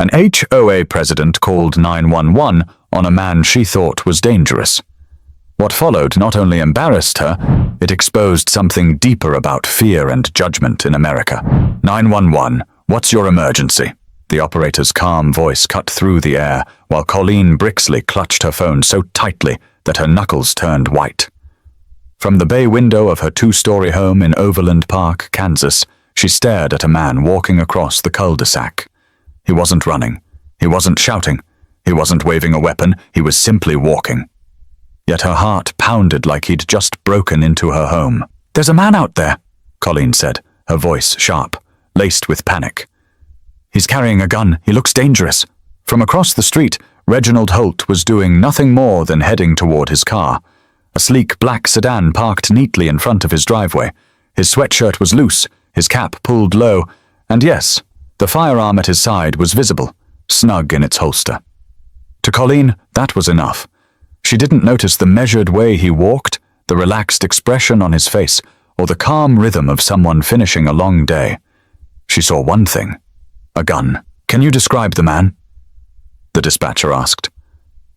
An HOA president called 911 on a man she thought was dangerous. What followed not only embarrassed her, it exposed something deeper about fear and judgment in America. 911, what's your emergency? The operator's calm voice cut through the air, while Colleen Brixley clutched her phone so tightly that her knuckles turned white. From the bay window of her two-story home in Overland Park, Kansas, she stared at a man walking across the cul-de-sac. He wasn't running. He wasn't shouting. He wasn't waving a weapon. He was simply walking. Yet her heart pounded like he'd just broken into her home. "There's a man out there," Colleen said, her voice sharp, laced with panic. "He's carrying a gun. He looks dangerous." From across the street, Reginald Holt was doing nothing more than heading toward his car. A sleek black sedan parked neatly in front of his driveway. His sweatshirt was loose, his cap pulled low, and yes, the firearm at his side was visible, snug in its holster. To Colleen, that was enough. She didn't notice the measured way he walked, the relaxed expression on his face, or the calm rhythm of someone finishing a long day. She saw one thing: a gun. "Can you describe the man?" the dispatcher asked.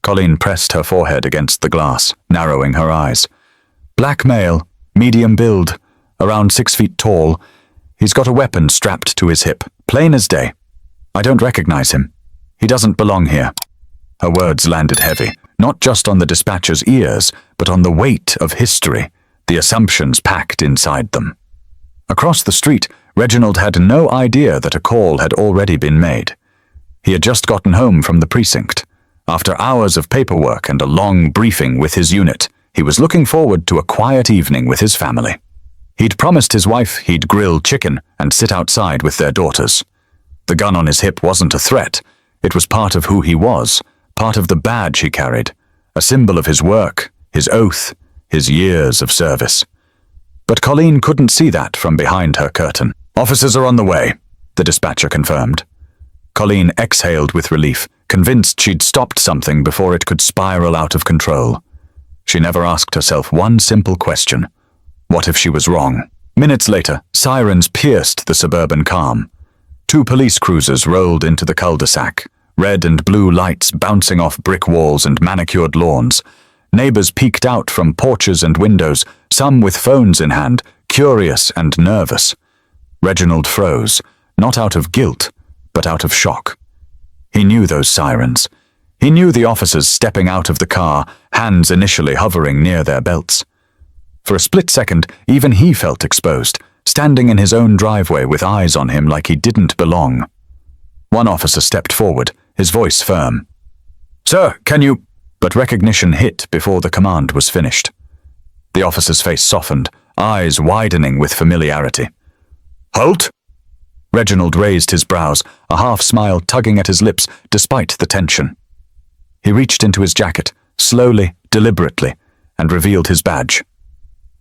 Colleen pressed her forehead against the glass, narrowing her eyes. "Black male, medium build, around 6 feet tall. He's got a weapon strapped to his hip, plain as day. I don't recognize him. He doesn't belong here." Her words landed heavy, not just on the dispatcher's ears, but on the weight of history, the assumptions packed inside them. Across the street, Reginald had no idea that a call had already been made. He had just gotten home from the precinct. After hours of paperwork and a long briefing with his unit, he was looking forward to a quiet evening with his family. He'd promised his wife he'd grill chicken and sit outside with their daughters. The gun on his hip wasn't a threat. It was part of who he was, part of the badge he carried, a symbol of his work, his oath, his years of service. But Colleen couldn't see that from behind her curtain. "Officers are on the way," the dispatcher confirmed. Colleen exhaled with relief, convinced she'd stopped something before it could spiral out of control. She never asked herself one simple question: what if she was wrong? Minutes later, sirens pierced the suburban calm. 2 police cruisers rolled into the cul-de-sac, red and blue lights bouncing off brick walls and manicured lawns. Neighbors peeked out from porches and windows, some with phones in hand, curious and nervous. Reginald froze, not out of guilt, but out of shock. He knew those sirens. He knew the officers stepping out of the car, hands initially hovering near their belts. For a split second, even he felt exposed, standing in his own driveway with eyes on him like he didn't belong. One officer stepped forward, his voice firm. "Sir, can you—" But recognition hit before the command was finished. The officer's face softened, eyes widening with familiarity. "Holt?" Reginald raised his brows, a half-smile tugging at his lips despite the tension. He reached into his jacket, slowly, deliberately, and revealed his badge.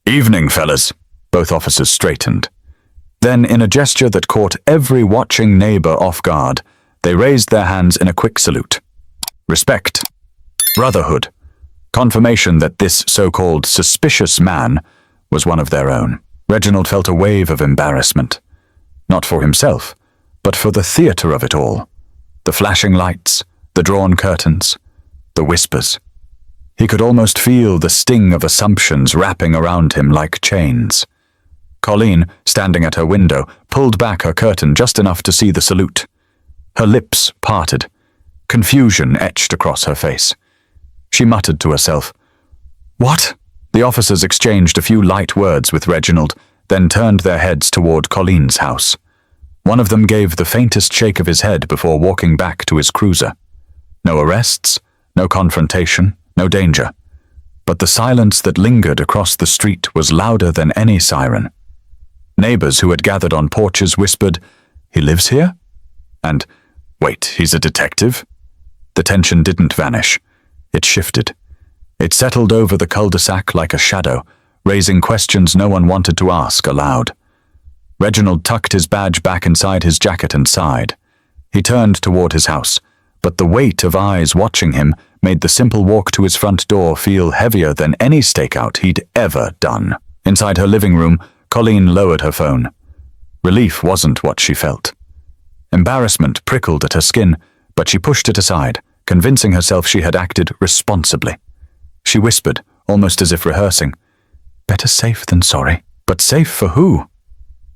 "Evening, fellas." Both officers straightened. Then, in a gesture that caught every watching neighbor off guard, they raised their hands in a quick salute. Respect. Brotherhood. Confirmation that this so-called suspicious man was one of their own. Reginald felt a wave of embarrassment. Not for himself, but for the theater of it all. The flashing lights, the drawn curtains, the whispers. He could almost feel the sting of assumptions wrapping around him like chains. Colleen, standing at her window, pulled back her curtain just enough to see the salute. Her lips parted. Confusion etched across her face. She muttered to herself, "What?" The officers exchanged a few light words with Reginald, then turned their heads toward Colleen's house. One of them gave the faintest shake of his head before walking back to his cruiser. No arrests, no confrontation, no danger. But the silence that lingered across the street was louder than any siren. Neighbors who had gathered on porches whispered, "He lives here?" And, "Wait, he's a detective?" The tension didn't vanish. It shifted. It settled over the cul-de-sac like a shadow, raising questions no one wanted to ask aloud. Reginald tucked his badge back inside his jacket and sighed. He turned toward his house, but the weight of eyes watching him made the simple walk to his front door feel heavier than any stakeout he'd ever done. Inside her living room, Colleen lowered her phone. Relief wasn't what she felt. Embarrassment prickled at her skin, but she pushed it aside, convincing herself she had acted responsibly. She whispered, almost as if rehearsing, "Better safe than sorry." But safe for who?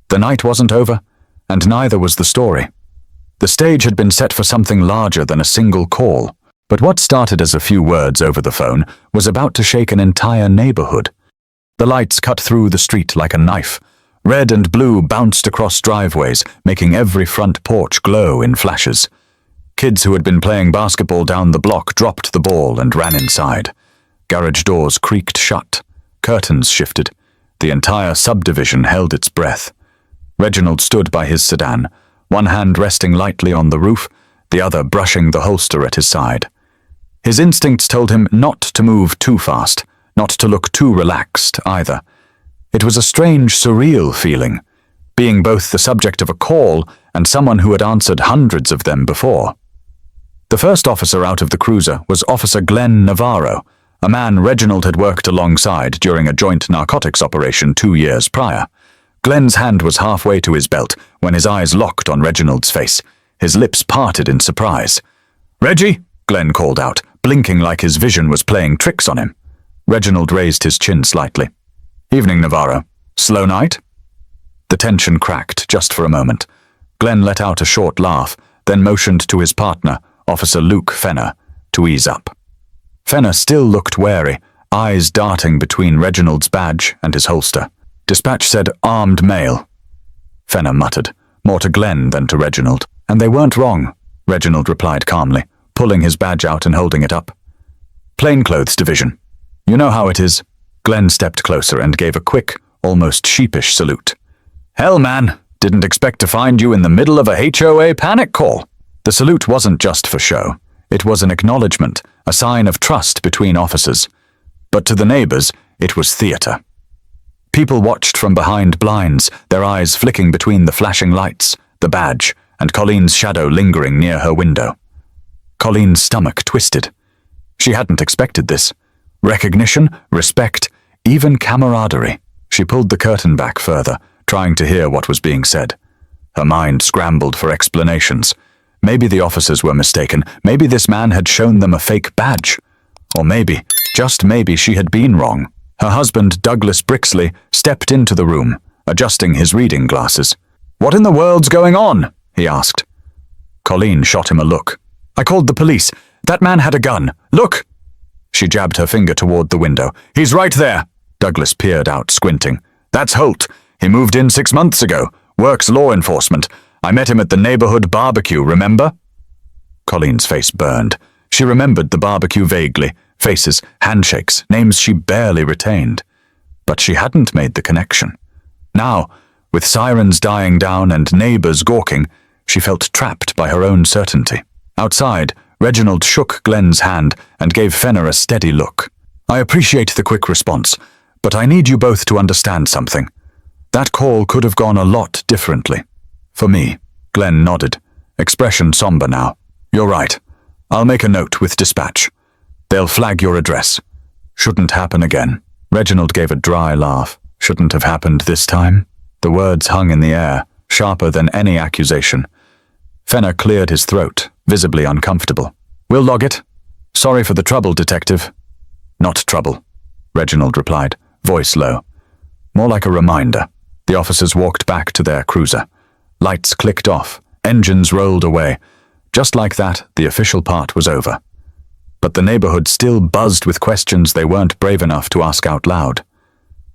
The night wasn't over, and neither was the story. The stage had been set for something larger than a single call, but what started as a few words over the phone was about to shake an entire neighborhood. The lights cut through the street like a knife. Red and blue bounced across driveways, making every front porch glow in flashes. Kids who had been playing basketball down the block dropped the ball and ran inside. Garage doors creaked shut. Curtains shifted. The entire subdivision held its breath. Reginald stood by his sedan, one hand resting lightly on the roof, the other brushing the holster at his side. His instincts told him not to move too fast, not to look too relaxed either. It was a strange, surreal feeling, being both the subject of a call and someone who had answered hundreds of them before. The first officer out of the cruiser was Officer Glenn Navarro, a man Reginald had worked alongside during a joint narcotics operation 2 years prior. Glenn's hand was halfway to his belt when his eyes locked on Reginald's face. His lips parted in surprise. "Reggie!" Glenn called out, blinking like his vision was playing tricks on him. Reginald raised his chin slightly. "Evening, Navarro. Slow night?" The tension cracked just for a moment. Glenn let out a short laugh, then motioned to his partner, Officer Luke Fenner, to ease up. Fenner still looked wary, eyes darting between Reginald's badge and his holster. Dispatch said armed male. Fenner muttered, more to Glenn than to Reginald. "And they weren't wrong," Reginald replied calmly, pulling his badge out and holding it up. "Plainclothes division. You know how it is." Glenn stepped closer and gave a quick, almost sheepish salute. "Hell, man, didn't expect to find you in the middle of a HOA panic call." The salute wasn't just for show. It was an acknowledgement, a sign of trust between officers. But to the neighbors, it was theater. People watched from behind blinds, their eyes flicking between the flashing lights, the badge, and Colleen's shadow lingering near her window. Colleen's stomach twisted. She hadn't expected this. Recognition, respect, even camaraderie. She pulled the curtain back further, trying to hear what was being said. Her mind scrambled for explanations. Maybe the officers were mistaken. Maybe this man had shown them a fake badge. Or maybe, just maybe, she had been wrong. Her husband, Douglas Brixley, stepped into the room, adjusting his reading glasses. "What in the world's going on?" he asked. Colleen shot him a look. "I called the police. That man had a gun. Look!" She jabbed her finger toward the window. "He's right there." Douglas peered out, squinting. "That's Holt. He moved in 6 months ago. Works law enforcement. I met him at the neighborhood barbecue, remember?" Colleen's face burned. She remembered the barbecue vaguely. Faces, handshakes, names she barely retained. But she hadn't made the connection. Now, with sirens dying down and neighbors gawking, she felt trapped by her own certainty. Outside, Reginald shook Glenn's hand and gave Fenner a steady look. "I appreciate the quick response, but I need you both to understand something. That call could have gone a lot differently. For me." Glenn nodded, expression somber now. "You're right. I'll make a note with dispatch. They'll flag your address. Shouldn't happen again." Reginald gave a dry laugh. Shouldn't have happened this time? The words hung in the air, sharper than any accusation. Fenner cleared his throat, visibly uncomfortable. "We'll log it. Sorry for the trouble, detective." "Not trouble," Reginald replied, voice low. More like a reminder. The officers walked back to their cruiser. Lights clicked off, engines rolled away. Just like that, the official part was over. But the neighborhood still buzzed with questions they weren't brave enough to ask out loud.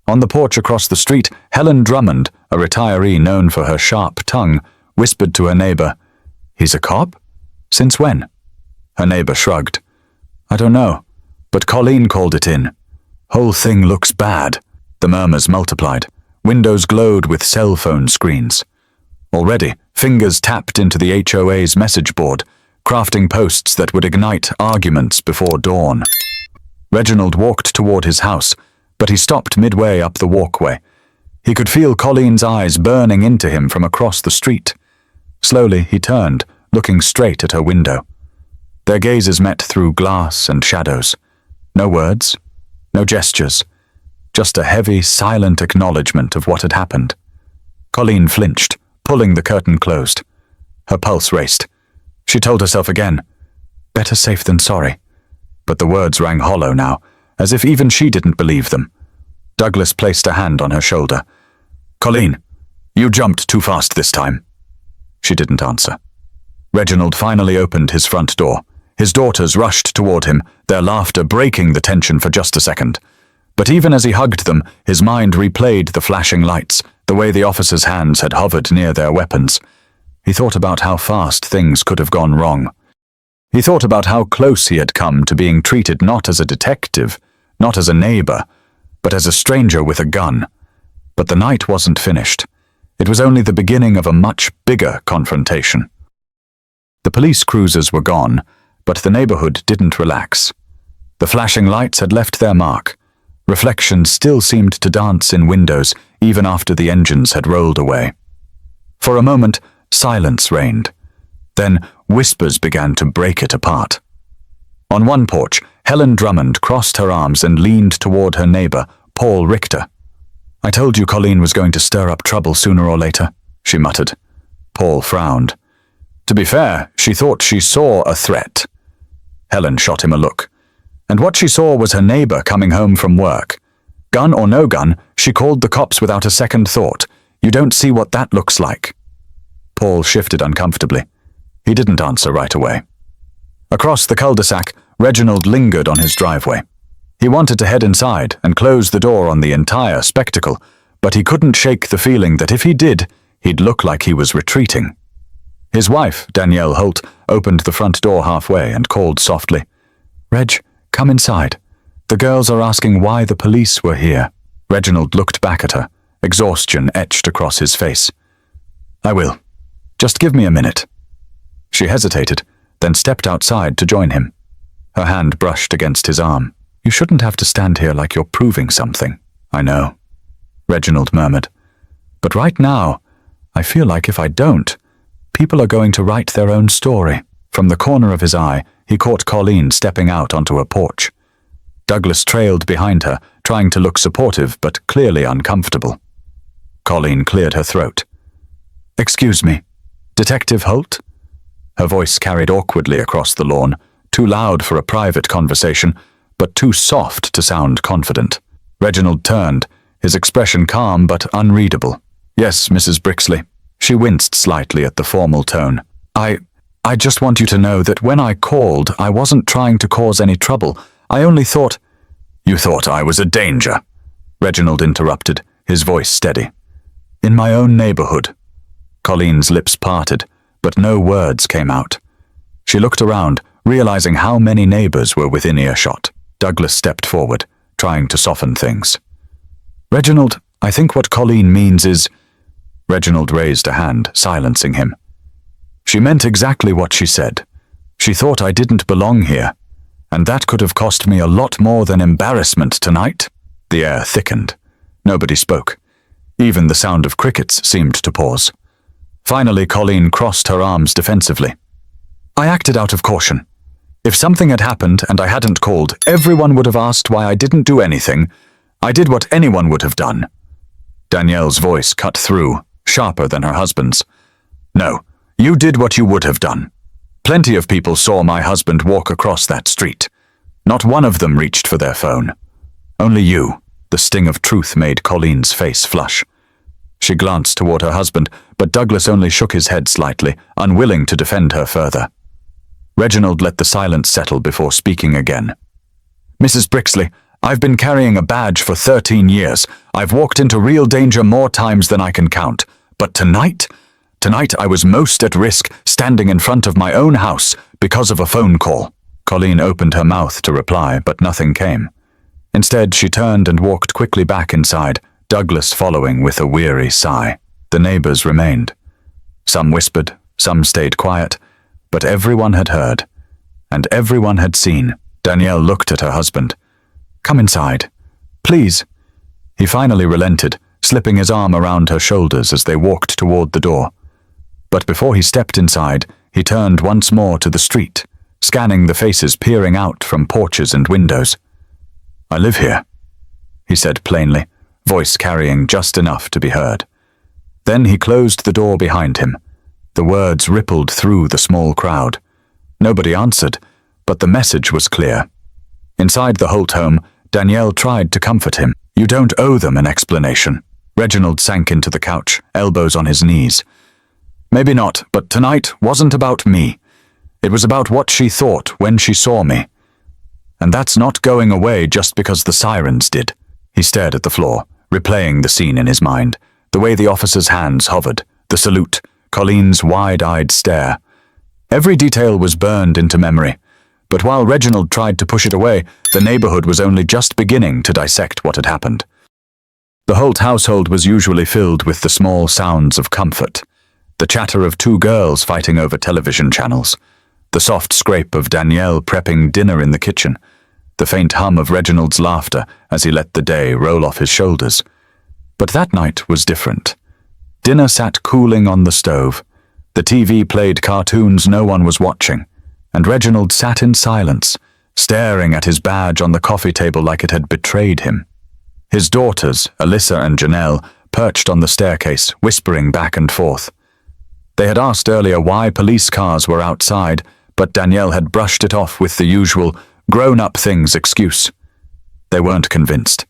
On the porch across the street, Helen Drummond, a retiree known for her sharp tongue, whispered to her neighbor, "He's a cop? Since when?" Her neighbor shrugged. "I don't know, but Colleen called it in. Whole thing looks bad." The murmurs multiplied. Windows glowed with cell phone screens. Already, fingers tapped into the HOA's message board, crafting posts that would ignite arguments before dawn. Reginald walked toward his house, but he stopped midway up the walkway. He could feel Colleen's eyes burning into him from across the street. Slowly, he turned, looking straight at her window. Their gazes met through glass and shadows. No words, no gestures, just a heavy, silent acknowledgement of what had happened. Colleen flinched, pulling the curtain closed. Her pulse raced. She told herself again, better safe than sorry. But the words rang hollow now, as if even she didn't believe them. Douglas placed a hand on her shoulder. Colleen, you jumped too fast this time. She didn't answer. Reginald finally opened his front door. His daughters rushed toward him, their laughter breaking the tension for just a second. But even as he hugged them, his mind replayed the flashing lights, the way the officers' hands had hovered near their weapons. He thought about how fast things could have gone wrong. He thought about how close he had come to being treated not as a detective, not as a neighbor, but as a stranger with a gun. But the night wasn't finished. It was only the beginning of a much bigger confrontation. The police cruisers were gone, but the neighborhood didn't relax. The flashing lights had left their mark. Reflections still seemed to dance in windows even after the engines had rolled away. For a moment, silence reigned. Then whispers began to break it apart. On one porch, Helen Drummond crossed her arms and leaned toward her neighbor, Paul Richter. I told you Colleen was going to stir up trouble sooner or later, she muttered. Paul frowned. To be fair, she thought she saw a threat. Helen shot him a look. And what she saw was her neighbor coming home from work. Gun or no gun, she called the cops without a second thought. You don't see what that looks like. Paul shifted uncomfortably. He didn't answer right away. Across the cul-de-sac, Reginald lingered on his driveway. He wanted to head inside and close the door on the entire spectacle, but he couldn't shake the feeling that if he did, he'd look like he was retreating. His wife, Danielle Holt, opened the front door halfway and called softly, Reg, come inside. The girls are asking why the police were here. Reginald looked back at her, exhaustion etched across his face. I will. Just give me a minute. She hesitated, then stepped outside to join him. Her hand brushed against his arm. You shouldn't have to stand here like you're proving something. I know, Reginald murmured. But right now, I feel like if I don't, people are going to write their own story. From the corner of his eye, he caught Colleen stepping out onto a porch. Douglas trailed behind her, trying to look supportive but clearly uncomfortable. Colleen cleared her throat. Excuse me, Detective Holt? Her voice carried awkwardly across the lawn, too loud for a private conversation, but too soft to sound confident. Reginald turned, his expression calm but unreadable. Yes, Mrs. Brixley. She winced slightly at the formal tone. I just want you to know that when I called, I wasn't trying to cause any trouble. I only thought— You thought I was a danger, Reginald interrupted, his voice steady. In my own neighborhood. Colleen's lips parted, but no words came out. She looked around, realizing how many neighbors were within earshot. Douglas stepped forward, trying to soften things. Reginald, I think what Colleen means is— Reginald raised a hand, silencing him. She meant exactly what she said. She thought I didn't belong here, and that could have cost me a lot more than embarrassment tonight. The air thickened. Nobody spoke. Even the sound of crickets seemed to pause. Finally, Colleen crossed her arms defensively. I acted out of caution. If something had happened and I hadn't called, everyone would have asked why I didn't do anything. I did what anyone would have done. Danielle's voice cut through, sharper than her husband's. No, you did what you would have done. Plenty of people saw my husband walk across that street. Not one of them reached for their phone. Only you. The sting of truth made Colleen's face flush. She glanced toward her husband, but Douglas only shook his head slightly, unwilling to defend her further. Reginald let the silence settle before speaking again. Mrs. Brixley, I've been carrying a badge for 13 years. I've walked into real danger more times than I can count. But tonight I was most at risk, standing in front of my own house because of a phone call. Colleen opened her mouth to reply, but nothing came. Instead, she turned and walked quickly back inside, Douglas following with a weary sigh. The neighbors remained. Some whispered, some stayed quiet, but everyone had heard, and everyone had seen. Danielle looked at her husband. Come inside. Please. He finally relented, slipping his arm around her shoulders as they walked toward the door. But before he stepped inside, he turned once more to the street, scanning the faces peering out from porches and windows. I live here, he said plainly, voice carrying just enough to be heard. Then he closed the door behind him. The words rippled through the small crowd. Nobody answered, but the message was clear. Inside the Holt home, Danielle tried to comfort him. You don't owe them an explanation. Reginald sank into the couch, elbows on his knees. Maybe not, but tonight wasn't about me. It was about what she thought when she saw me. And that's not going away just because the sirens did. He stared at the floor, replaying the scene in his mind. The way the officer's hands hovered, the salute, Colleen's wide-eyed stare. Every detail was burned into memory. But while Reginald tried to push it away, the neighborhood was only just beginning to dissect what had happened. The Holt household was usually filled with the small sounds of comfort. The chatter of two girls fighting over television channels. The soft scrape of Danielle prepping dinner in the kitchen. The faint hum of Reginald's laughter as he let the day roll off his shoulders. But that night was different. Dinner sat cooling on the stove. The TV played cartoons no one was watching, and Reginald sat in silence, staring at his badge on the coffee table like it had betrayed him. His daughters, Alyssa and Janelle, perched on the staircase, whispering back and forth. They had asked earlier why police cars were outside, but Danielle had brushed it off with the usual grown-up things excuse. They weren't convinced.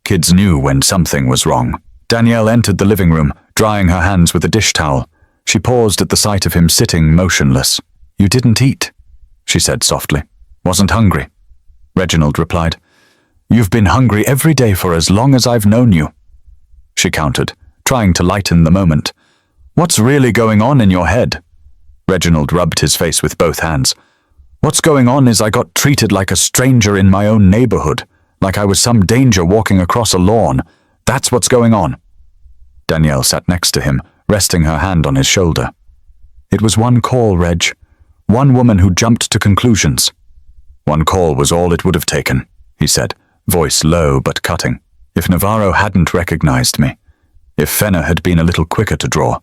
Kids knew when something was wrong. Danielle entered the living room, drying her hands with a dish towel. She paused at the sight of him sitting motionless. You didn't eat, she said softly. Wasn't hungry. Reginald replied. You've been hungry every day for as long as I've known you, she countered, trying to lighten the moment. What's really going on in your head? Reginald rubbed his face with both hands. What's going on is I got treated like a stranger in my own neighborhood, like I was some danger walking across a lawn. That's what's going on. Danielle sat next to him, resting her hand on his shoulder. It was one call, Reg. One woman who jumped to conclusions. One call was all it would have taken, he said, voice low but cutting. If Navarro hadn't recognized me, if Fenner had been a little quicker to draw,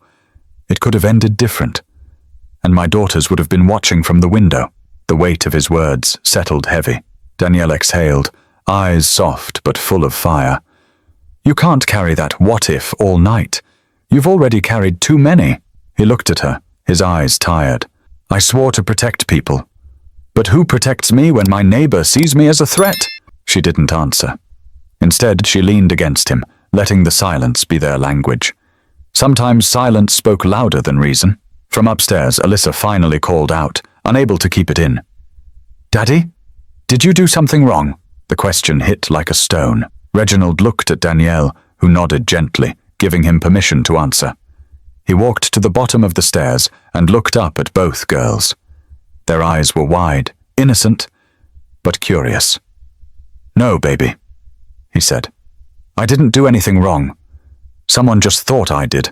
it could have ended different. And my daughters would have been watching from the window. The weight of his words settled heavy. Danielle exhaled, eyes soft but full of fire. You can't carry that what if all night. You've already carried too many. He looked at her, his eyes tired. I swore to protect people. But who protects me when my neighbor sees me as a threat? She didn't answer. Instead, she leaned against him, letting the silence be their language. Sometimes silence spoke louder than reason. From upstairs, Alyssa finally called out, unable to keep it in. Daddy? Did you do something wrong? The question hit like a stone. Reginald looked at Danielle, who nodded gently, giving him permission to answer. He walked to the bottom of the stairs and looked up at both girls. Their eyes were wide, innocent, but curious. No, baby, he said. I didn't do anything wrong. Someone just thought I did.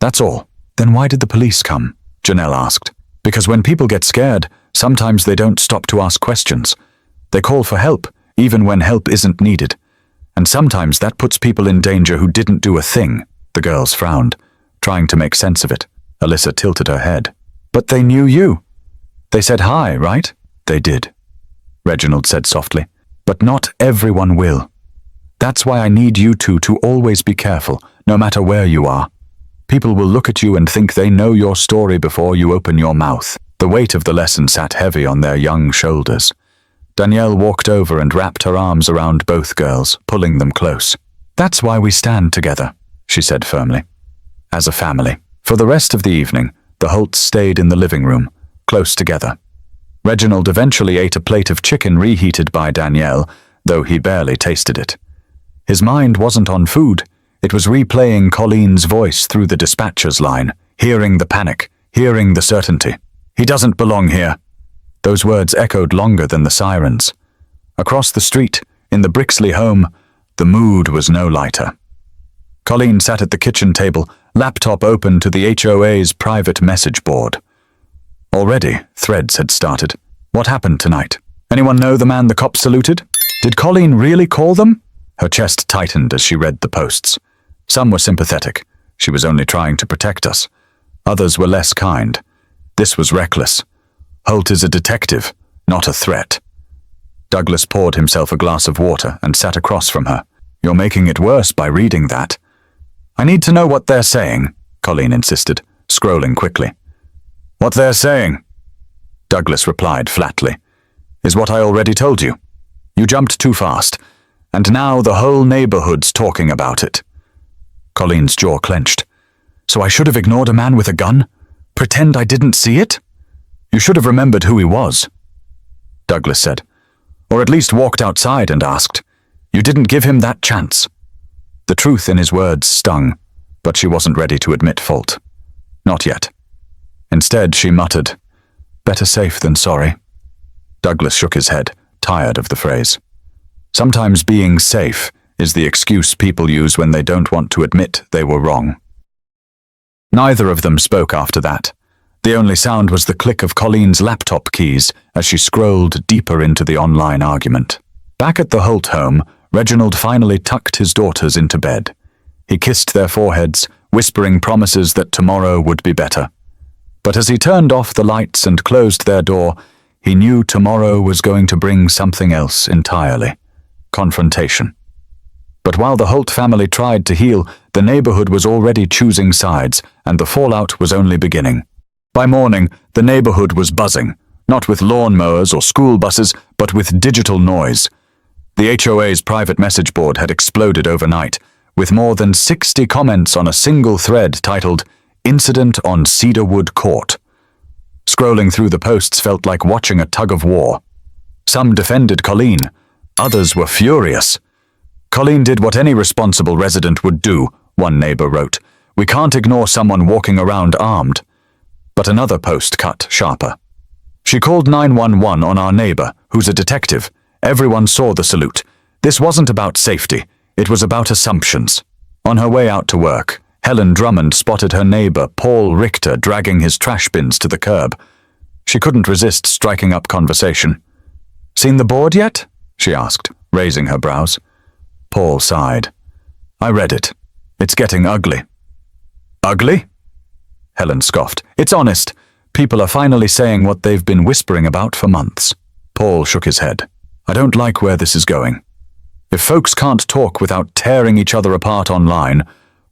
That's all. Then why did the police come? Janelle asked. Because when people get scared, sometimes they don't stop to ask questions. They call for help, even when help isn't needed. And sometimes that puts people in danger who didn't do a thing. The girls frowned, trying to make sense of it. Alyssa tilted her head. But they knew you. They said hi, right? They did, Reginald said softly. But not everyone will. That's why I need you two to always be careful, no matter where you are. People will look at you and think they know your story before you open your mouth. The weight of the lesson sat heavy on their young shoulders. Danielle walked over and wrapped her arms around both girls, pulling them close. That's why we stand together, she said firmly. As a family. For the rest of the evening, the Holts stayed in the living room, close together. Reginald eventually ate a plate of chicken reheated by Danielle, though he barely tasted it. His mind wasn't on food. It was replaying Colleen's voice through the dispatcher's line, hearing the panic, hearing the certainty. He doesn't belong here. Those words echoed longer than the sirens. Across the street, in the Brixley home, the mood was no lighter. Colleen sat at the kitchen table, laptop open to the HOA's private message board. Already, threads had started. What happened tonight? Anyone know the man the cops saluted? Did Colleen really call them? Her chest tightened as she read the posts. Some were sympathetic. She was only trying to protect us. Others were less kind. This was reckless. Holt is a detective, not a threat. Douglas poured himself a glass of water and sat across from her. You're making it worse by reading that. I need to know what they're saying, Colleen insisted, scrolling quickly. What they're saying, Douglas replied flatly, is what I already told you. You jumped too fast, and now the whole neighborhood's talking about it. Colleen's jaw clenched. So I should have ignored a man with a gun? Pretend I didn't see it? You should have remembered who he was, Douglas said, or at least walked outside and asked. You didn't give him that chance. The truth in his words stung, but she wasn't ready to admit fault. Not yet. Instead, she muttered, "Better safe than sorry." Douglas shook his head, tired of the phrase. Sometimes being safe is the excuse people use when they don't want to admit they were wrong. Neither of them spoke after that. The only sound was the click of Colleen's laptop keys as she scrolled deeper into the online argument. Back at the Holt home, Reginald finally tucked his daughters into bed. He kissed their foreheads, whispering promises that tomorrow would be better. But as he turned off the lights and closed their door, he knew tomorrow was going to bring something else entirely. Confrontation. But while the Holt family tried to heal, the neighborhood was already choosing sides, and the fallout was only beginning. By morning, the neighborhood was buzzing, not with lawnmowers or school buses, but with digital noise. The HOA's private message board had exploded overnight, with more than 60 comments on a single thread titled, "Incident on Cedarwood Court." Scrolling through the posts felt like watching a tug-of-war. Some defended Colleen, others were furious. "Colleen did what any responsible resident would do," one neighbor wrote. "We can't ignore someone walking around armed." But another post cut sharper. "She called 911 on our neighbor, who's a detective. Everyone saw the salute. This wasn't about safety. It was about assumptions." On her way out to work, Helen Drummond spotted her neighbor, Paul Richter, dragging his trash bins to the curb. She couldn't resist striking up conversation. "Seen the board yet?" she asked, raising her brows. Paul sighed. "I read it. It's getting ugly." "Ugly?" Helen scoffed. "It's honest. People are finally saying what they've been whispering about for months." Paul shook his head. "I don't like where this is going. If folks can't talk without tearing each other apart online,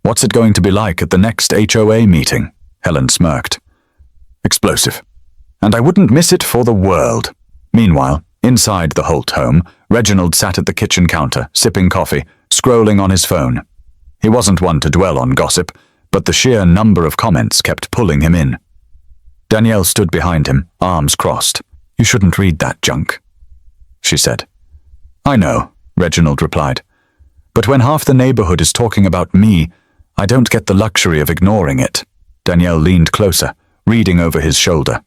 what's it going to be like at the next HOA meeting?" Helen smirked. "Explosive. And I wouldn't miss it for the world." Meanwhile, inside the Holt home, Reginald sat at the kitchen counter, sipping coffee, scrolling on his phone. He wasn't one to dwell on gossip, but the sheer number of comments kept pulling him in. Danielle stood behind him, arms crossed. "You shouldn't read that junk," she said. "I know," Reginald replied. "But when half the neighborhood is talking about me, I don't get the luxury of ignoring it." Danielle leaned closer, reading over his shoulder.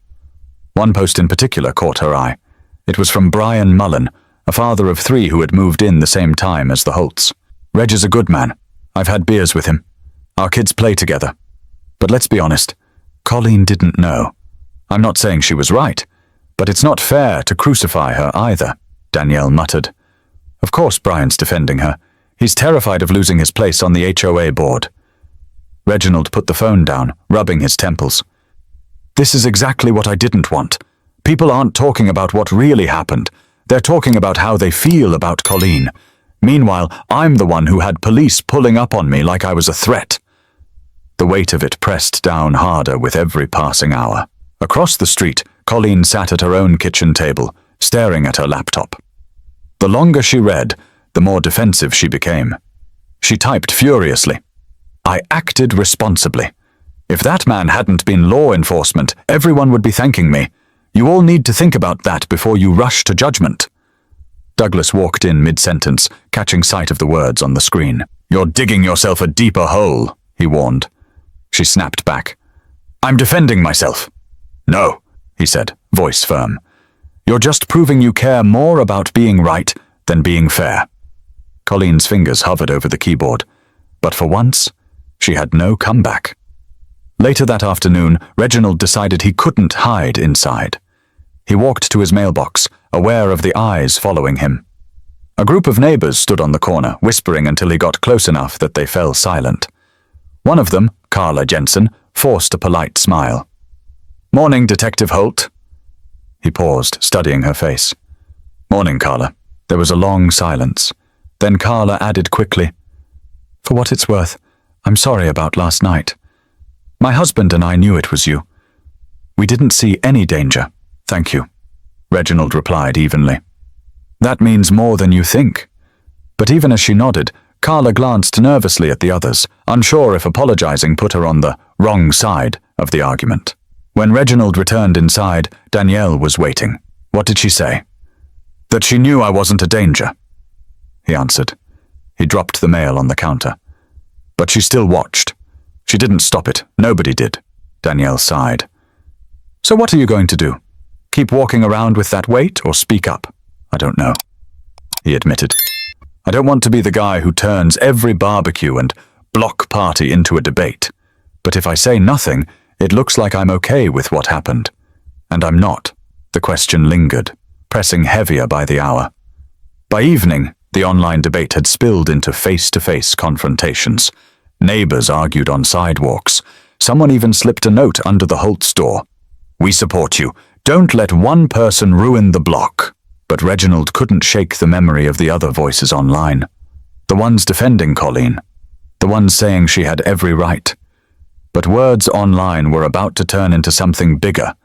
One post in particular caught her eye. It was from Brian Mullen, a father of 3 who had moved in the same time as the Holts. "Reg is a good man. I've had beers with him. Our kids play together. But let's be honest, Colleen didn't know. I'm not saying she was right, but it's not fair to crucify her either," Danielle muttered. "Of course Brian's defending her. He's terrified of losing his place on the HOA board." Reginald put the phone down, rubbing his temples. "This is exactly what I didn't want. People aren't talking about what really happened. They're talking about how they feel about Colleen. Meanwhile, I'm the one who had police pulling up on me like I was a threat." The weight of it pressed down harder with every passing hour. Across the street, Colleen sat at her own kitchen table, staring at her laptop. The longer she read, the more defensive she became. She typed furiously. "I acted responsibly. If that man hadn't been law enforcement, everyone would be thanking me. You all need to think about that before you rush to judgment." Douglas walked in mid-sentence, catching sight of the words on the screen. "You're digging yourself a deeper hole," he warned. She snapped back. "I'm defending myself." "No," he said, voice firm. "You're just proving you care more about being right than being fair." Colleen's fingers hovered over the keyboard, but for once, she had no comeback. Later that afternoon, Reginald decided he couldn't hide inside. He walked to his mailbox, aware of the eyes following him. A group of neighbors stood on the corner, whispering until he got close enough that they fell silent. One of them, Carla Jensen, forced a polite smile. "Morning, Detective Holt." He paused, studying her face. "Morning, Carla." There was a long silence. Then Carla added quickly, "For what it's worth, I'm sorry about last night. My husband and I knew it was you. We didn't see any danger. Thank you, Reginald replied evenly. That means more than you think. But even as she nodded, Carla glanced nervously at the others, unsure if apologizing put her on the wrong side of the argument. When Reginald returned inside, Danielle was waiting. What did she say? That she knew I wasn't a danger, he answered. He dropped the mail on the counter. But she still watched. She didn't stop it. Nobody did. Danielle sighed. So what are you going to do? Keep walking around with that weight or speak up? I don't know, he admitted. I don't want to be the guy who turns every barbecue and block party into a debate. But if I say nothing, it looks like I'm okay with what happened. And I'm not. The question lingered, pressing heavier by the hour. By evening, the online debate had spilled into face-to-face confrontations. Neighbors argued on sidewalks. Someone even slipped a note under the Holt's door. We support you. Don't let one person ruin the block. But Reginald couldn't shake the memory of the other voices online. The ones defending Colleen. The ones saying she had every right. But words online were about to turn into something bigger,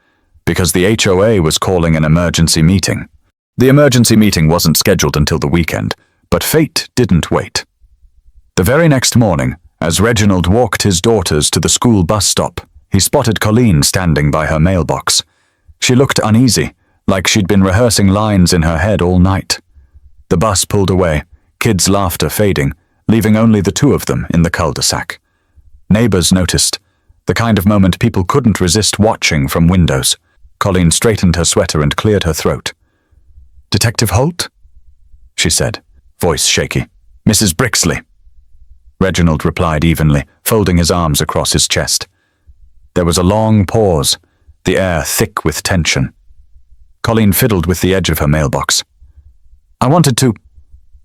because the HOA was calling an emergency meeting. The emergency meeting wasn't scheduled until the weekend, but fate didn't wait. The very next morning, as Reginald walked his daughters to the school bus stop, he spotted Colleen standing by her mailbox. She looked uneasy, like she'd been rehearsing lines in her head all night. The bus pulled away, kids' laughter fading, leaving only the two of them in the cul-de-sac. Neighbors noticed, the kind of moment people couldn't resist watching from windows. Colleen straightened her sweater and cleared her throat. Detective Holt? She said, voice shaky. Mrs. Brixley. Reginald replied evenly, folding his arms across his chest. There was a long pause, the air thick with tension. Colleen fiddled with the edge of her mailbox. I wanted to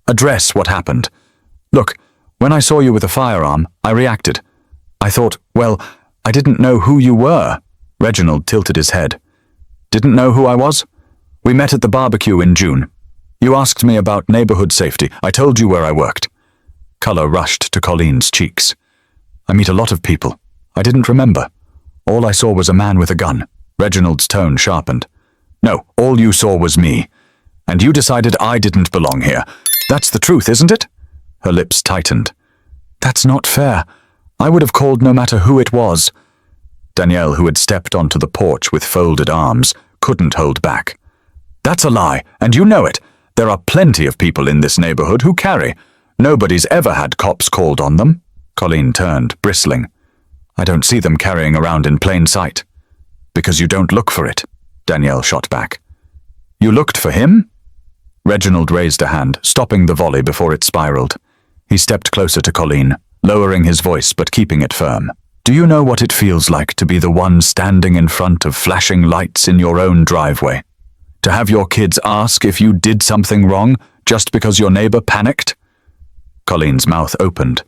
address what happened. Look, when I saw you with a firearm, I reacted. I thought, well, I didn't know who you were. Reginald tilted his head. Didn't know who I was? We met at the barbecue in June. You asked me about neighborhood safety. I told you where I worked. Color rushed to Colleen's cheeks. I meet a lot of people. I didn't remember. All I saw was a man with a gun. Reginald's tone sharpened. No, all you saw was me. And you decided I didn't belong here. That's the truth, isn't it? Her lips tightened. That's not fair. I would have called no matter who it was. Danielle, who had stepped onto the porch with folded arms, couldn't hold back. That's a lie, and you know it. There are plenty of people in this neighborhood who carry. Nobody's ever had cops called on them. Colleen turned, bristling. I don't see them carrying around in plain sight. Because you don't look for it, Danielle shot back. You looked for him? Reginald raised a hand, stopping the volley before it spiraled. He stepped closer to Colleen, lowering his voice but keeping it firm. Do you know what it feels like to be the one standing in front of flashing lights in your own driveway? To have your kids ask if you did something wrong just because your neighbor panicked? Colleen's mouth opened,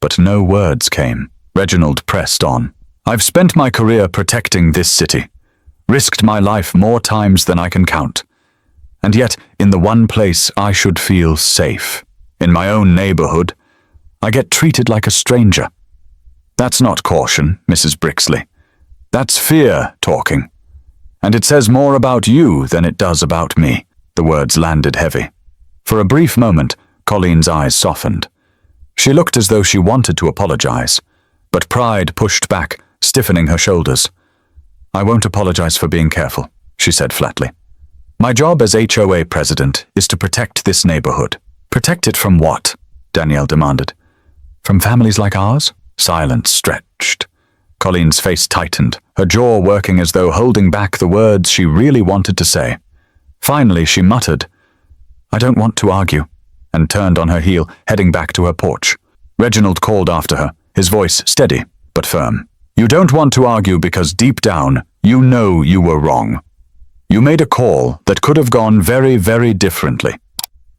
but no words came. Reginald pressed on. I've spent my career protecting this city, risked my life more times than I can count. And yet, in the one place I should feel safe, in my own neighborhood, I get treated like a stranger. That's not caution, Mrs. Brixley. That's fear talking. And it says more about you than it does about me. The words landed heavy. For a brief moment, Colleen's eyes softened. She looked as though she wanted to apologize, but pride pushed back, stiffening her shoulders. I won't apologize for being careful, she said flatly. My job as HOA president is to protect this neighborhood. Protect it from what? Danielle demanded. From families like ours? Silence stretched. Colleen's face tightened, her jaw working as though holding back the words she really wanted to say. Finally, she muttered, I don't want to argue, and turned on her heel, heading back to her porch. Reginald called after her, his voice steady but firm. You don't want to argue because deep down, you know you were wrong. You made a call that could have gone very, very differently.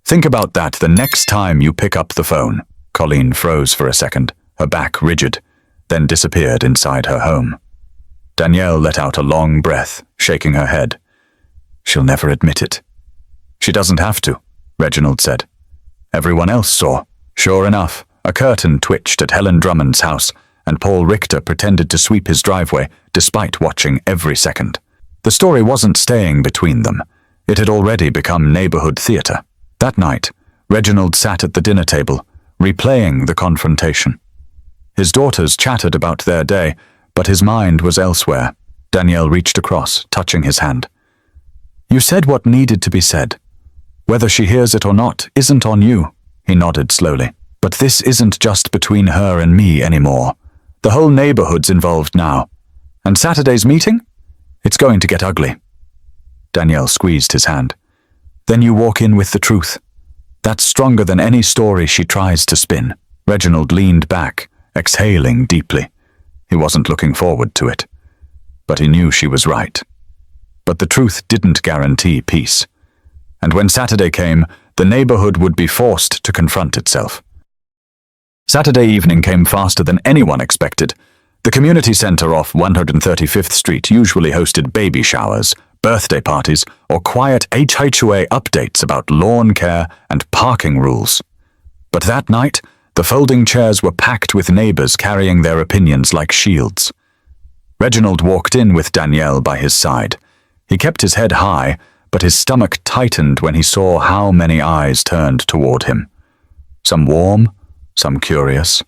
Think about that the next time you pick up the phone. Colleen froze for a second, her back rigid, then disappeared inside her home. Danielle let out a long breath, shaking her head. She'll never admit it. She doesn't have to, Reginald said. Everyone else saw. Sure enough, a curtain twitched at Helen Drummond's house, and Paul Richter pretended to sweep his driveway despite watching every second. The story wasn't staying between them. It had already become neighborhood theater. That night, Reginald sat at the dinner table, replaying the confrontation. His daughters chattered about their day, but his mind was elsewhere. Danielle reached across, touching his hand. "You said what needed to be said. Whether she hears it or not isn't on you," he nodded slowly. "But this isn't just between her and me anymore. The whole neighborhood's involved now. And Saturday's meeting? It's going to get ugly." Danielle squeezed his hand. "Then you walk in with the truth. That's stronger than any story she tries to spin." Reginald leaned back, exhaling deeply. He wasn't looking forward to it. But he knew she was right. But the truth didn't guarantee peace. And when Saturday came, the neighborhood would be forced to confront itself. Saturday evening came faster than anyone expected. The community center off 135th Street usually hosted baby showers, birthday parties, or quiet HOA updates about lawn care and parking rules. But that night, the folding chairs were packed with neighbors carrying their opinions like shields. Reginald walked in with Danielle by his side. He kept his head high, but his stomach tightened when he saw how many eyes turned toward him. Some warm, some curious,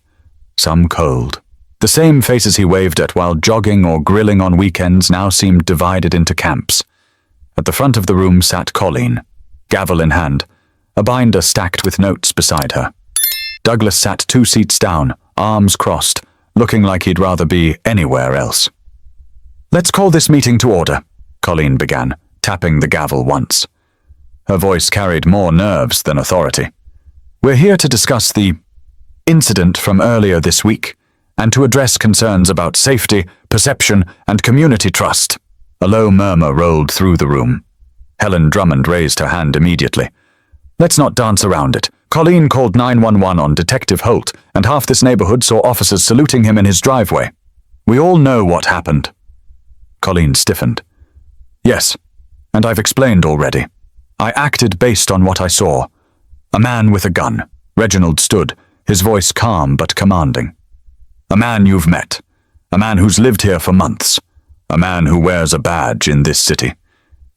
some cold. The same faces he waved at while jogging or grilling on weekends now seemed divided into camps. At the front of the room sat Colleen, gavel in hand, a binder stacked with notes beside her. Douglas sat 2 seats down, arms crossed, looking like he'd rather be anywhere else. "Let's call this meeting to order," Colleen began, tapping the gavel once. Her voice carried more nerves than authority. "We're here to discuss the incident from earlier this week, and to address concerns about safety, perception, and community trust." A low murmur rolled through the room. Helen Drummond raised her hand immediately. "Let's not dance around it. Colleen called 911 on Detective Holt, and half this neighborhood saw officers saluting him in his driveway. We all know what happened." Colleen stiffened. "Yes, and I've explained already. I acted based on what I saw. A man with a gun." Reginald stood, his voice calm but commanding. "A man you've met. A man who's lived here for months. A man who wears a badge in this city.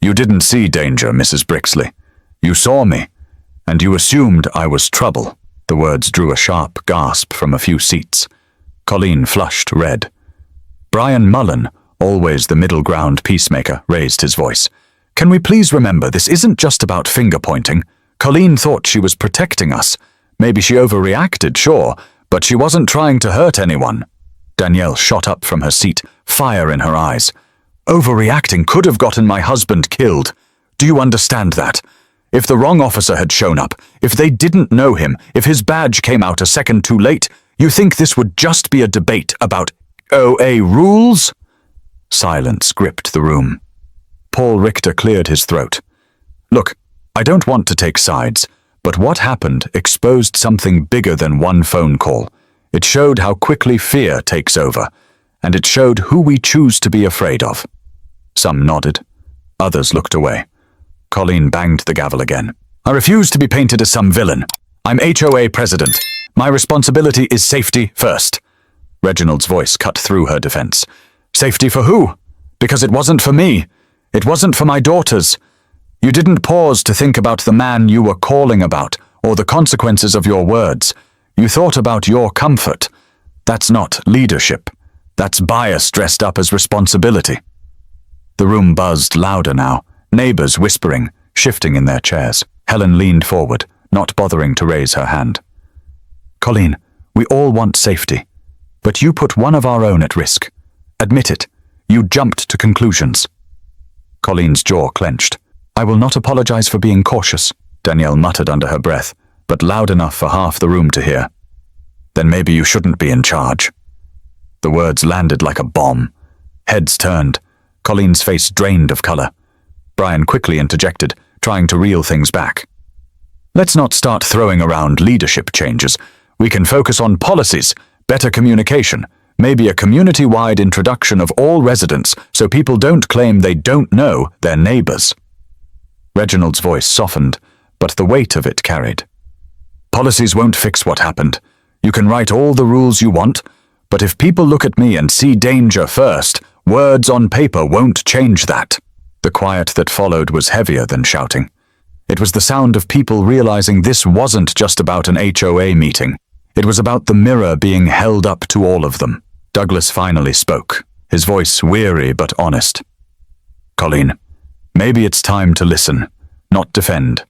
You didn't see danger, Mrs. Brixley. You saw me, and you assumed I was trouble." The words drew a sharp gasp from a few seats. Colleen flushed red. Brian Mullen, always the middle ground peacemaker, raised his voice. "Can we please remember this isn't just about finger-pointing? Colleen thought she was protecting us. Maybe she overreacted, sure, but she wasn't trying to hurt anyone." Danielle shot up from her seat, fire in her eyes. "Overreacting could have gotten my husband killed. Do you understand that? If the wrong officer had shown up, if they didn't know him, if his badge came out a second too late, you think this would just be a debate about HOA rules?" Silence gripped the room. Paul Richter cleared his throat. "Look, I don't want to take sides, but what happened exposed something bigger than one phone call. It showed how quickly fear takes over, and it showed who we choose to be afraid of." Some nodded. Others looked away. Colleen banged the gavel again. "I refuse to be painted as some villain. I'm HOA president. My responsibility is safety first." Reginald's voice cut through her defense. "Safety for who? Because it wasn't for me. It wasn't for my daughters. You didn't pause to think about the man you were calling about, or the consequences of your words. You thought about your comfort. That's not leadership. That's bias dressed up as responsibility." The room buzzed louder now, neighbors whispering, shifting in their chairs. Helen leaned forward, not bothering to raise her hand. "Colleen, we all want safety, but you put one of our own at risk. Admit it. You jumped to conclusions." Colleen's jaw clenched. "I will not apologize for being cautious," Danielle muttered under her breath, but loud enough for half the room to hear. "Then maybe you shouldn't be in charge." The words landed like a bomb. Heads turned. Colleen's face drained of color. Brian quickly interjected, trying to reel things back. "Let's not start throwing around leadership changes. We can focus on policies, better communication, maybe a community-wide introduction of all residents so people don't claim they don't know their neighbors." Reginald's voice softened, but the weight of it carried. "Policies won't fix what happened. You can write all the rules you want, But if people look at me and see danger first, words on paper won't change that. The quiet that followed was heavier than shouting. It was the sound of people realizing this wasn't just about an HOA meeting. It was about the mirror being held up to all of them. Douglas finally spoke, his voice weary but honest. Colleen, maybe it's time to listen, not defend.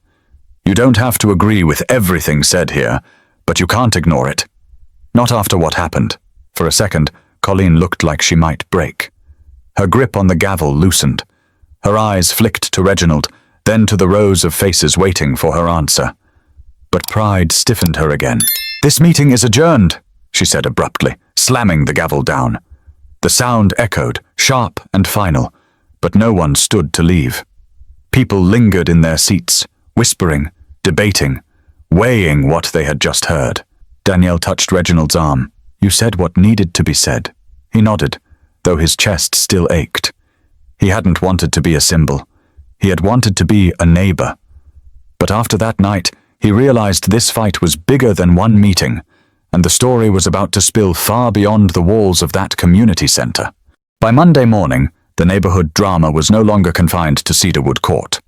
You don't have to agree with everything said here, but you can't ignore it. Not after what happened. For a second, Colleen looked like she might break. Her grip on the gavel loosened. Her eyes flicked to Reginald, then to the rows of faces waiting for her answer. But pride stiffened her again. "This meeting is adjourned," she said abruptly, slamming the gavel down. The sound echoed, sharp and final, but no one stood to leave. People lingered in their seats, whispering, debating, weighing what they had just heard. Danielle touched Reginald's arm. "You said what needed to be said." He nodded, though his chest still ached. He hadn't wanted to be a symbol. He had wanted to be a neighbor. But after that night, he realized this fight was bigger than one meeting, and the story was about to spill far beyond the walls of that community center. By Monday morning, the neighborhood drama was no longer confined to Cedarwood Court.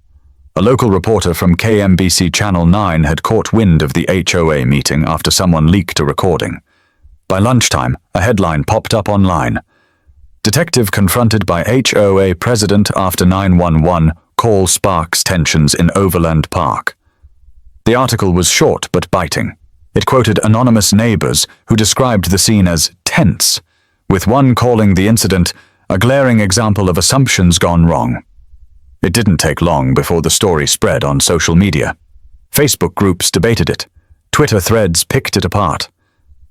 A local reporter from KMBC Channel 9 had caught wind of the HOA meeting after someone leaked a recording. By lunchtime, a headline popped up online. "Detective confronted by HOA president after 911, call sparks tensions in Overland Park." The article was short but biting. It quoted anonymous neighbors who described the scene as tense, with one calling the incident a glaring example of assumptions gone wrong. It didn't take long before the story spread on social media. Facebook groups debated it. Twitter threads picked it apart.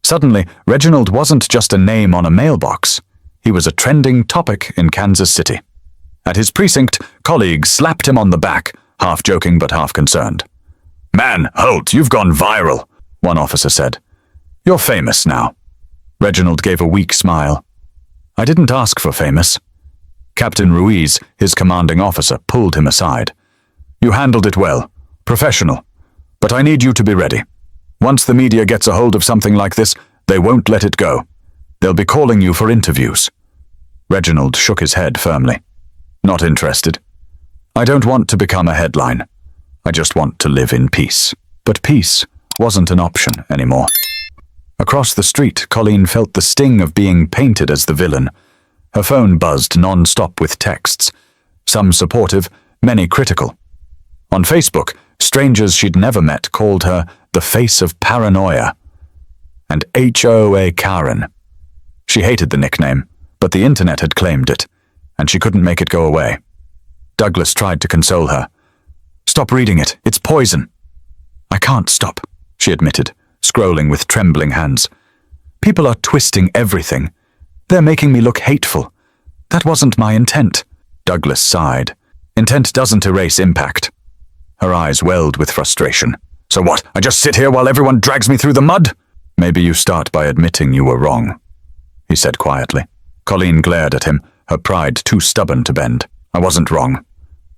Suddenly, Reginald wasn't just a name on a mailbox. He was a trending topic in Kansas City. At his precinct, colleagues slapped him on the back, half joking but half concerned. "Man, Holt, you've gone viral," one officer said. "You're famous now." Reginald gave a weak smile. "I didn't ask for famous." Captain Ruiz, his commanding officer, pulled him aside. "You handled it well. Professional. But I need you to be ready. Once the media gets a hold of something like this, they won't let it go. They'll be calling you for interviews." Reginald shook his head firmly. "Not interested. I don't want to become a headline. I just want to live in peace." But peace wasn't an option anymore. Across the street, Colleen felt the sting of being painted as the villain. Her phone buzzed non-stop with texts, some supportive, many critical. On Facebook, strangers she'd never met called her the face of paranoia. And HOA Karen. She hated the nickname, but the internet had claimed it, and she couldn't make it go away. Douglas tried to console her. "Stop reading it. It's poison." "I can't stop," she admitted, scrolling with trembling hands. "People are twisting everything. They're making me look hateful. That wasn't my intent." Douglas sighed. "Intent doesn't erase impact." Her eyes welled with frustration. "So what? I just sit here while everyone drags me through the mud?" "Maybe you start by admitting you were wrong," he said quietly. Colleen glared at him, her pride too stubborn to bend. "I wasn't wrong.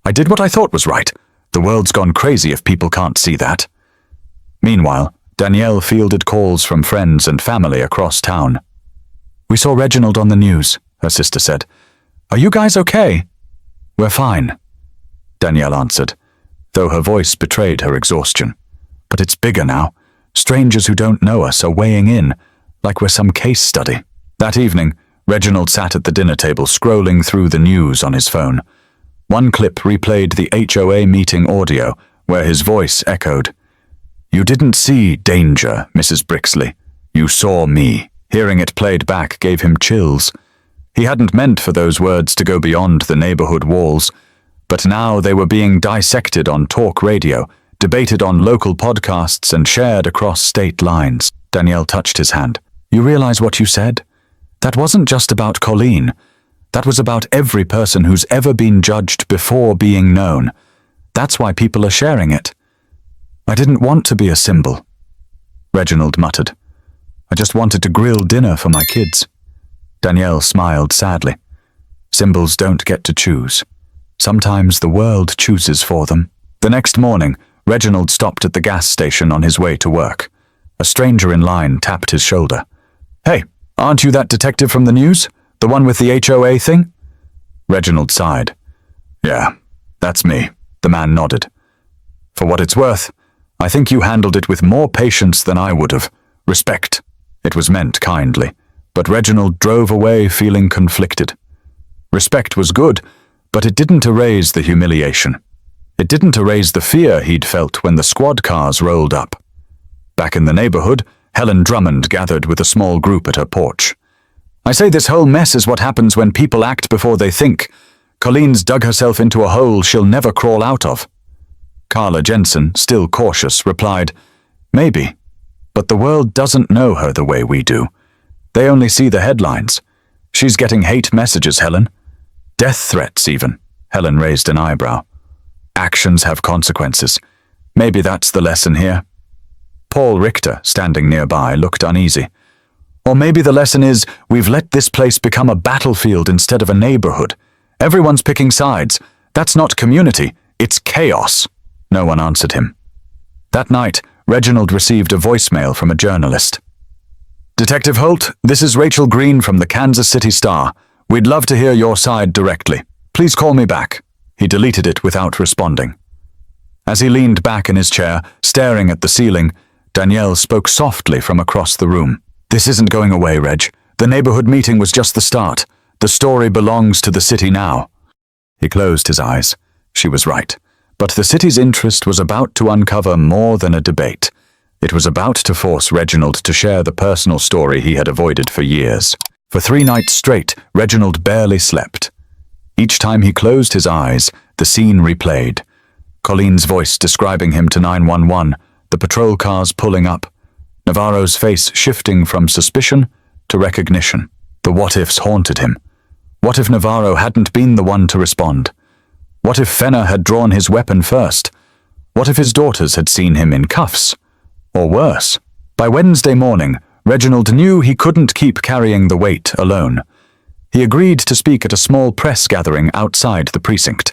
I did what I thought was right. The world's gone crazy if people can't see that." Meanwhile, Danielle fielded calls from friends and family across town. "We saw Reginald on the news," her sister said. "Are you guys okay?" "We're fine," Danielle answered, though her voice betrayed her exhaustion. "But it's bigger now. Strangers who don't know us are weighing in, like we're some case study." That evening, Reginald sat at the dinner table scrolling through the news on his phone. One clip replayed the HOA meeting audio, where his voice echoed. "You didn't see danger, Mrs. Brixley. You saw me." Hearing it played back gave him chills. He hadn't meant for those words to go beyond the neighborhood walls, but now they were being dissected on talk radio, debated on local podcasts, and shared across state lines. Danielle touched his hand. "You realize what you said? That wasn't just about Colleen. That was about every person who's ever been judged before being known. That's why people are sharing it." "I didn't want to be a symbol," Reginald muttered. "I just wanted to grill dinner for my kids." Danielle smiled sadly. Symbols don't get to choose. Sometimes the world chooses for them. The next morning, Reginald stopped at the gas station on his way to work. A stranger in line tapped his shoulder. "Hey, Aren't you that detective from the news? The one with the HOA thing? Reginald sighed. Yeah, that's me. The man nodded. For what it's worth, I think you handled it with more patience than I would have. Respect. It was meant kindly, but Reginald drove away feeling conflicted. Respect was good, but it didn't erase the humiliation. It didn't erase the fear he'd felt when the squad cars rolled up. Back in the neighborhood, Helen Drummond gathered with a small group at her porch. I say this whole mess is what happens when people act before they think. Colleen's dug herself into a hole she'll never crawl out of. Carla Jensen, still cautious, replied, Maybe, but the world doesn't know her the way we do. They only see the headlines. She's getting hate messages, Helen. Death threats, even. Helen raised an eyebrow. Actions have consequences. Maybe that's the lesson here. Paul Richter, standing nearby, looked uneasy. Or maybe the lesson is we've let this place become a battlefield instead of a neighborhood. Everyone's picking sides. That's not community, it's chaos. No one answered him. That night, Reginald received a voicemail from a journalist. Detective Holt, this is Rachel Green from the Kansas City Star. We'd love to hear your side directly. Please call me back. He deleted it without responding. As he leaned back in his chair, staring at the ceiling, Danielle spoke softly from across the room. This isn't going away, Reg. The neighborhood meeting was just the start. The story belongs to the city now. He closed his eyes. She was right. But the city's interest was about to uncover more than a debate. It was about to force Reginald to share the personal story he had avoided for years. For 3 nights straight, Reginald barely slept. Each time he closed his eyes, the scene replayed. Colleen's voice describing him to 911, the patrol cars pulling up, Navarro's face shifting from suspicion to recognition. The what-ifs haunted him. What if Navarro hadn't been the one to respond? What if Fenner had drawn his weapon first? What if his daughters had seen him in cuffs? Or worse, by Wednesday morning, Reginald knew he couldn't keep carrying the weight alone. He agreed to speak at a small press gathering outside the precinct.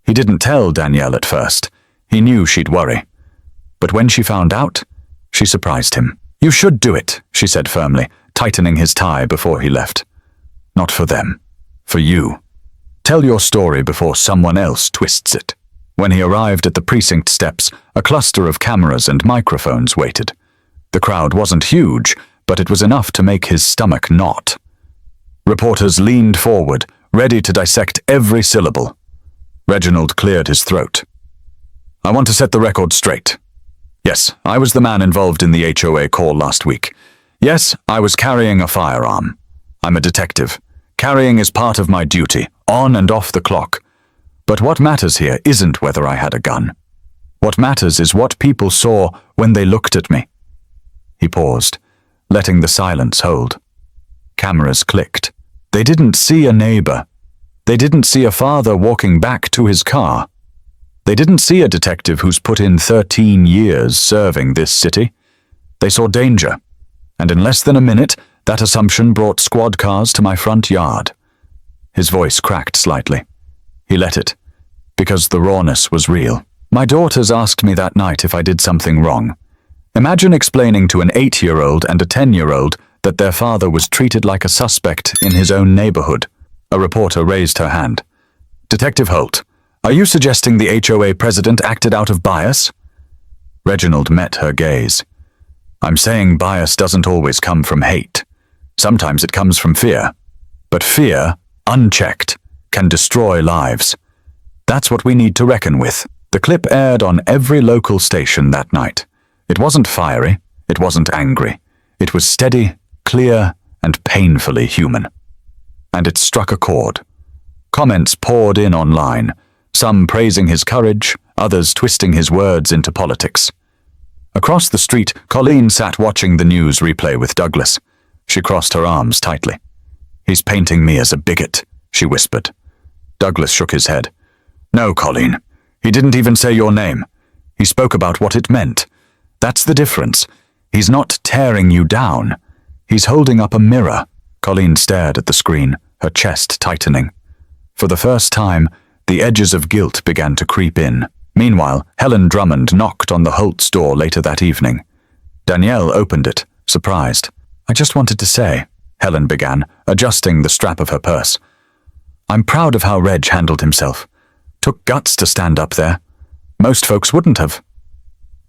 He didn't tell Danielle at first. He knew she'd worry. But when she found out, she surprised him. You should do it, she said firmly, tightening his tie before he left. Not for them. For you. Tell your story before someone else twists it. When he arrived at the precinct steps, a cluster of cameras and microphones waited. The crowd wasn't huge, but it was enough to make his stomach knot. Reporters leaned forward, ready to dissect every syllable. Reginald cleared his throat. I want to set the record straight. Yes, I was the man involved in the HOA call last week. Yes, I was carrying a firearm. I'm a detective. Carrying is part of my duty, on and off the clock. But what matters here isn't whether I had a gun. What matters is what people saw when they looked at me. He paused, letting the silence hold. Cameras clicked. They didn't see a neighbor. They didn't see a father walking back to his car. They didn't see a detective who's put in 13 years serving this city. They saw danger, and in less than a minute, that assumption brought squad cars to my front yard. His voice cracked slightly. He let it, because the rawness was real. My daughters asked me that night if I did something wrong. Imagine explaining to an 8-year-old and a 10-year-old that their father was treated like a suspect in his own neighborhood. A reporter raised her hand. Detective Holt, are you suggesting the HOA president acted out of bias? Reginald met her gaze. I'm saying bias doesn't always come from hate. Sometimes it comes from fear. But fear, unchecked, can destroy lives. That's what we need to reckon with. The clip aired on every local station that night. It wasn't fiery, it wasn't angry. It was steady, clear, and painfully human. And it struck a chord. Comments poured in online, some praising his courage, others twisting his words into politics. Across the street, Colleen sat watching the news replay with Douglas. She crossed her arms tightly. He's painting me as a bigot, she whispered. Douglas shook his head. No, Colleen. He didn't even say your name. He spoke about what it meant. That's the difference. He's not tearing you down. He's holding up a mirror. Colleen stared at the screen, her chest tightening. For the first time, the edges of guilt began to creep in. Meanwhile, Helen Drummond knocked on the Holt's door later that evening. Danielle opened it, surprised. I just wanted to say. Helen began, adjusting the strap of her purse. "I'm proud of how Reg handled himself. Took guts to stand up there. Most folks wouldn't have."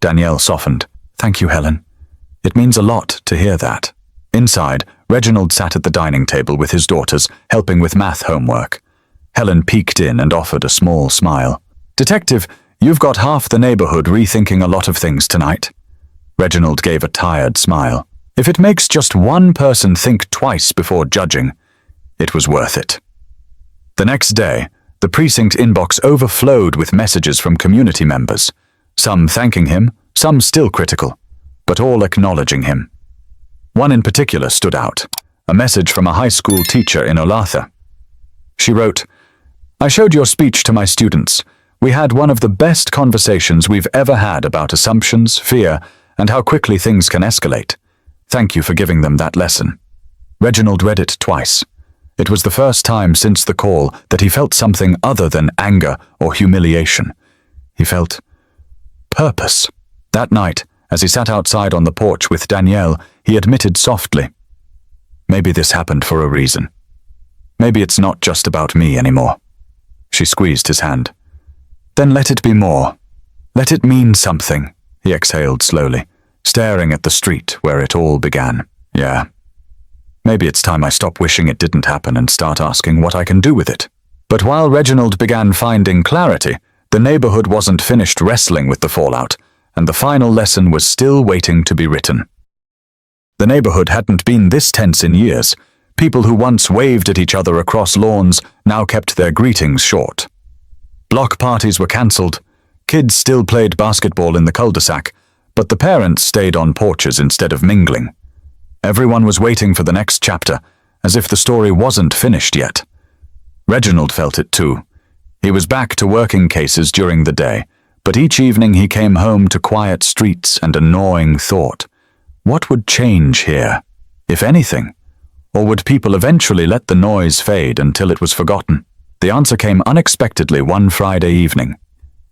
Danielle softened. "Thank you, Helen. It means a lot to hear that." Inside, Reginald sat at the dining table with his daughters, helping with math homework. Helen peeked in and offered a small smile. "Detective, you've got half the neighborhood rethinking a lot of things tonight." Reginald gave a tired smile. "If it makes just one person think twice before judging, it was worth it." The next day, the precinct inbox overflowed with messages from community members, some thanking him, some still critical, but all acknowledging him. One in particular stood out, a message from a high school teacher in Olathe. She wrote, "I showed your speech to my students. We had one of the best conversations we've ever had about assumptions, fear, and how quickly things can escalate. Thank you for giving them that lesson." Reginald read it twice. It was the first time since the call that he felt something other than anger or humiliation. He felt purpose. That night, as he sat outside on the porch with Danielle, he admitted softly, "Maybe this happened for a reason. Maybe it's not just about me anymore." She squeezed his hand. "Then let it be more. Let it mean something," he exhaled slowly, staring at the street where it all began. "Yeah. Maybe it's time I stop wishing it didn't happen and start asking what I can do with it." But while Reginald began finding clarity, the neighborhood wasn't finished wrestling with the fallout, and the final lesson was still waiting to be written. The neighborhood hadn't been this tense in years. People who once waved at each other across lawns now kept their greetings short. Block parties were cancelled. Kids still played basketball in the cul-de-sac, but the parents stayed on porches instead of mingling. Everyone was waiting for the next chapter, as if the story wasn't finished yet. Reginald felt it too. He was back to working cases during the day, but each evening he came home to quiet streets and a gnawing thought. What would change here, if anything? Or would people eventually let the noise fade until it was forgotten? The answer came unexpectedly one Friday evening.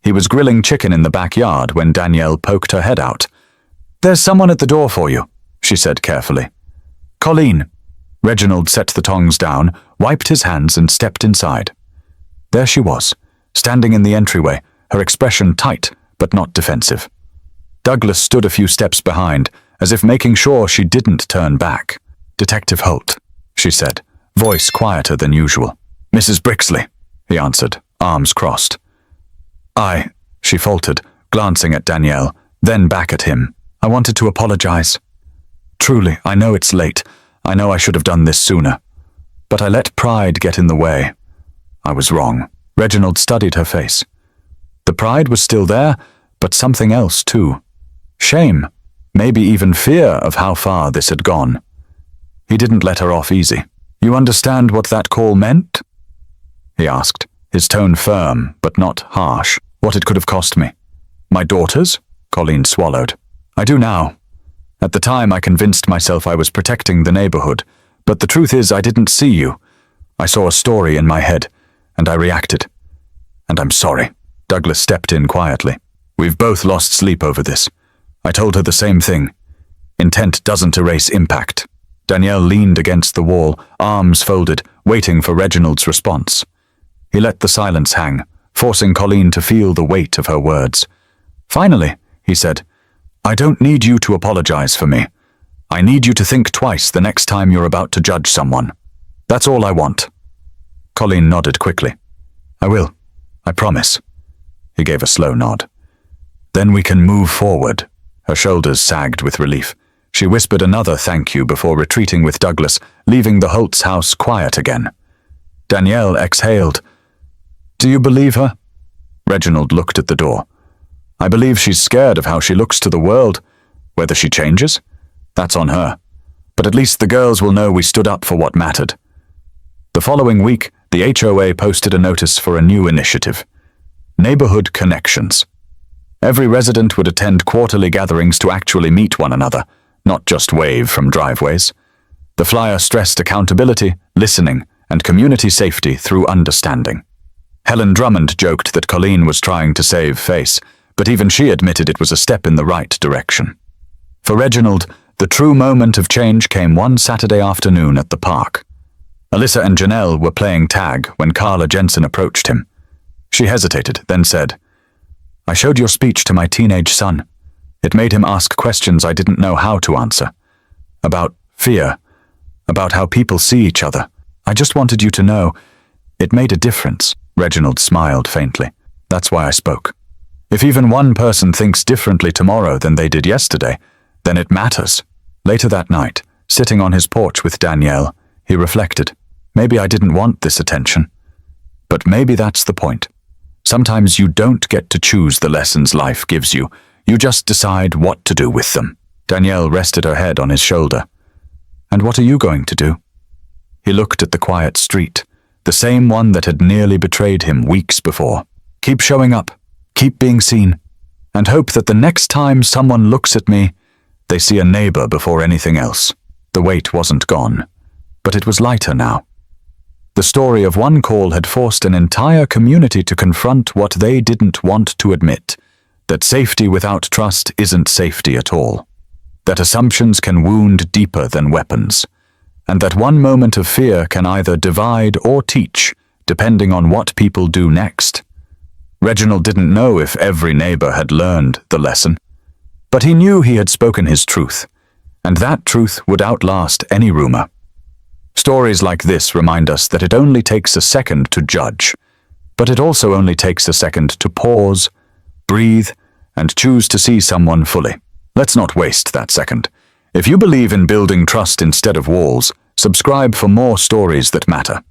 He was grilling chicken in the backyard when Danielle poked her head out. "There's someone at the door for you," she said carefully. "Colleen." Reginald set the tongs down, wiped his hands and stepped inside. There she was, standing in the entryway, her expression tight but not defensive. Douglas stood a few steps behind, as if making sure she didn't turn back. "Detective Holt," she said, voice quieter than usual. "Mrs. Brixley," he answered, arms crossed. She faltered, glancing at Danielle, then back at him. "I wanted to apologize. Truly, I know it's late. I know I should have done this sooner. But I let pride get in the way. I was wrong." Reginald studied her face. The pride was still there, but something else too. Shame, maybe even fear of how far this had gone. He didn't let her off easy. "You understand what that call meant?" he asked, his tone firm but not harsh. "What it could have cost me." "My daughters?" Colleen swallowed. "I do now. At the time I convinced myself I was protecting the neighborhood, but the truth is I didn't see you. I saw a story in my head, and I reacted. And I'm sorry." Douglas stepped in quietly. "We've both lost sleep over this. I told her the same thing. Intent doesn't erase impact." Danielle leaned against the wall, arms folded, waiting for Reginald's response. He let the silence hang, forcing Colleen to feel the weight of her words. "Finally," he said, "I don't need you to apologize for me. I need you to think twice the next time you're about to judge someone. That's all I want." Colleen nodded quickly. "I will. I promise." He gave a slow nod. "Then we can move forward." Her shoulders sagged with relief. She whispered another thank you before retreating with Douglas, leaving the Holt's house quiet again. Danielle exhaled. "Do you believe her?" Reginald looked at the door. "I believe she's scared of how she looks to the world. Whether she changes? That's on her. But at least the girls will know we stood up for what mattered." The following week, the HOA posted a notice for a new initiative. Neighborhood Connections. Every resident would attend quarterly gatherings to actually meet one another, not just wave from driveways. The flyer stressed accountability, listening, and community safety through understanding. Helen Drummond joked that Colleen was trying to save face, but even she admitted it was a step in the right direction. For Reginald, The true moment of change came one Saturday afternoon at the park. Alyssa and Janelle were playing tag when Carla Jensen approached him. She hesitated, then said, "I showed your speech to my teenage son. It made him ask questions I didn't know how to answer. About fear, about how people see each other. I just wanted you to know, it made a difference." Reginald smiled faintly. "That's why I spoke. If even one person thinks differently tomorrow than they did yesterday, then it matters." Later that night, sitting on his porch with Danielle, he reflected, "Maybe I didn't want this attention. But maybe that's the point. Sometimes you don't get to choose the lessons life gives you. You just decide what to do with them." Danielle rested her head on his shoulder. "And what are you going to do?" He looked at the quiet street, the same one that had nearly betrayed him weeks before. "Keep showing up, keep being seen, and hope that the next time someone looks at me, they see a neighbor before anything else." The weight wasn't gone, but it was lighter now. The story of one call had forced an entire community to confront what they didn't want to admit, that safety without trust isn't safety at all, that assumptions can wound deeper than weapons, and that one moment of fear can either divide or teach, depending on what people do next. Reginald didn't know if every neighbor had learned the lesson, but he knew he had spoken his truth, and that truth would outlast any rumor. Stories like this remind us that it only takes a second to judge, but it also only takes a second to pause, breathe, and choose to see someone fully. Let's not waste that second. If you believe in building trust instead of walls, subscribe for more stories that matter.